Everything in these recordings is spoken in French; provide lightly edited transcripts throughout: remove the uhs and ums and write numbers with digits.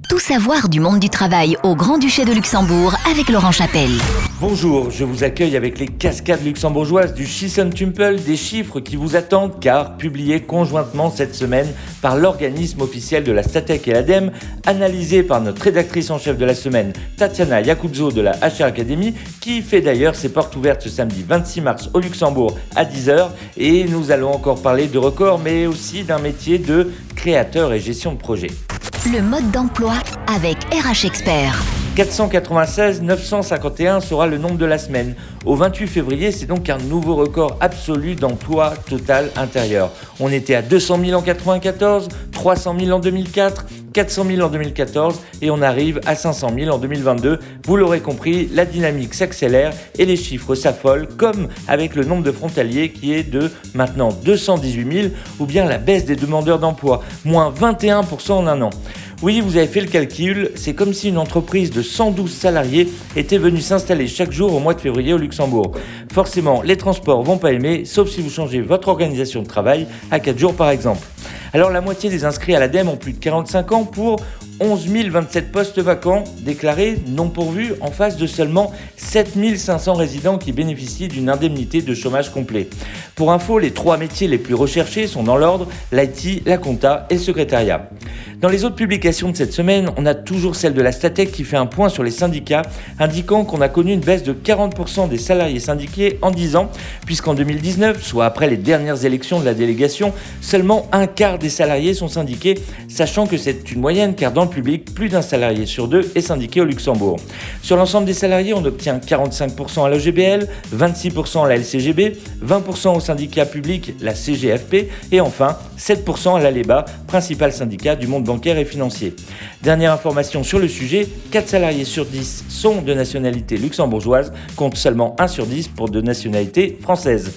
Tout savoir du monde du travail au Grand-Duché de Luxembourg avec Laurent Chapelle. Bonjour, je vous accueille avec les cascades luxembourgeoises du Thyssen-Tümpel, des chiffres qui vous attendent car publiés conjointement cette semaine par l'organisme officiel de la Statec et l'ADEME, analysés par notre rédactrice en chef de la semaine, Tatiana Yakubzo de la HR Academy, qui fait d'ailleurs ses portes ouvertes ce samedi 26 mars au Luxembourg à 10h. Et nous allons encore parler de records, mais aussi d'un métier de créateur et gestion de projet. Le mode d'emploi avec RH Expert. 496 951 sera le nombre de la semaine. Au 28 février, c'est donc un nouveau record absolu d'emploi total intérieur. On était à 200 000 en 1994, 300 000 en 2004, 400 000 en 2014 et on arrive à 500 000 en 2022. Vous l'aurez compris, la dynamique s'accélère et les chiffres s'affolent, comme avec le nombre de frontaliers qui est de maintenant 218 000 ou bien la baisse des demandeurs d'emploi, moins 21% en un an. Oui, vous avez fait le calcul, c'est comme si une entreprise de 112 salariés était venue s'installer chaque jour au mois de février au Luxembourg. Forcément, les transports vont pas aimer, sauf si vous changez votre organisation de travail à 4 jours par exemple. Alors la moitié des inscrits à l'ADEME ont plus de 45 ans pour 11 027 postes vacants déclarés non pourvus en face de seulement 7 500 résidents qui bénéficient d'une indemnité de chômage complet. Pour info, les 3 métiers les plus recherchés sont dans l'ordre, l'IT, la compta et le secrétariat. Dans les autres publications de cette semaine, on a toujours celle de la Statec qui fait un point sur les syndicats, indiquant qu'on a connu une baisse de 40% des salariés syndiqués en 10 ans, puisqu'en 2019, soit après les dernières élections de la délégation, seulement un quart des salariés sont syndiqués, sachant que c'est une moyenne car dans le public, plus d'un salarié sur 2 est syndiqué au Luxembourg. Sur l'ensemble des salariés, on obtient 45% à l'OGBL, 26% à la LCGB, 20% au syndicat public, la CGFP, et enfin 7% à l'ALEBA, principal syndicat du monde bancaire et financier. Dernière information sur le sujet, 4 salariés sur 10 sont de nationalité luxembourgeoise, contre seulement 1 sur 10 pour de nationalité française.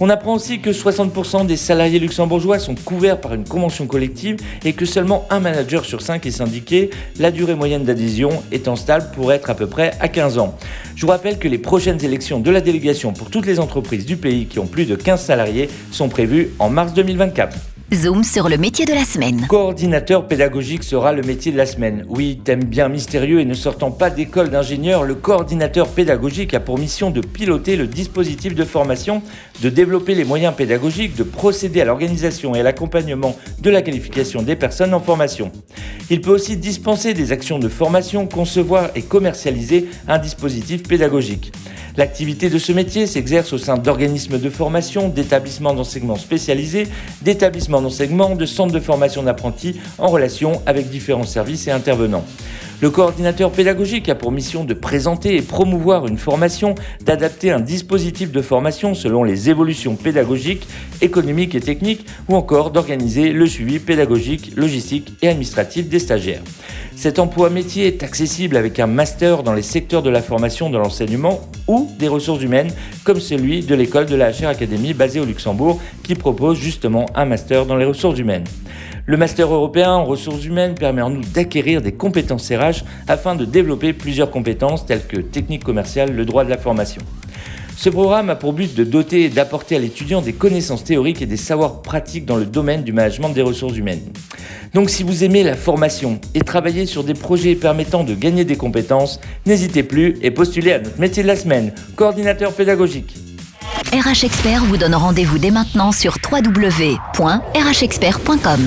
On apprend aussi que 60% des salariés luxembourgeois sont couverts par une convention collective et que seulement un manager sur 5 est syndiqué, la durée moyenne d'adhésion étant stable pour être à peu près à 15 ans. Je vous rappelle que les prochaines élections de la délégation pour toutes les entreprises du pays qui ont plus de 15 salariés sont prévues en mars 2024. Zoom sur le métier de la semaine. Coordinateur pédagogique sera le métier de la semaine. Oui, thème bien mystérieux et ne sortant pas d'école d'ingénieur, le coordinateur pédagogique a pour mission de piloter le dispositif de formation, de développer les moyens pédagogiques, de procéder à l'organisation et à l'accompagnement de la qualification des personnes en formation. Il peut aussi dispenser des actions de formation, concevoir et commercialiser un dispositif pédagogique. L'activité de ce métier s'exerce au sein d'organismes de formation, d'établissements d'enseignement spécialisés, d'établissements d'enseignement, de centres de formation d'apprentis en relation avec différents services et intervenants. Le coordinateur pédagogique a pour mission de présenter et promouvoir une formation, d'adapter un dispositif de formation selon les évolutions pédagogiques, économiques et techniques, ou encore d'organiser le suivi pédagogique, logistique et administratif des stagiaires. Cet emploi métier est accessible avec un master dans les secteurs de la formation, de l'enseignement ou des ressources humaines, comme celui de l'école de la HR Academy basée au Luxembourg, qui propose justement un master dans les ressources humaines. Le master européen en ressources humaines permet en nous d'acquérir des compétences RH afin de développer plusieurs compétences telles que technique commerciale, le droit de la formation. Ce programme a pour but de doter et d'apporter à l'étudiant des connaissances théoriques et des savoirs pratiques dans le domaine du management des ressources humaines. Donc si vous aimez la formation et travailler sur des projets permettant de gagner des compétences, n'hésitez plus et postulez à notre métier de la semaine, coordinateur pédagogique. RH Expert vous donne rendez-vous dès maintenant sur www.rhexpert.com.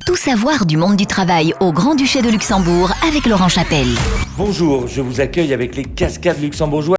Tout savoir du monde du travail au Grand-Duché de Luxembourg avec Laurent Chapelle. Bonjour, je vous accueille avec les cascades luxembourgeoises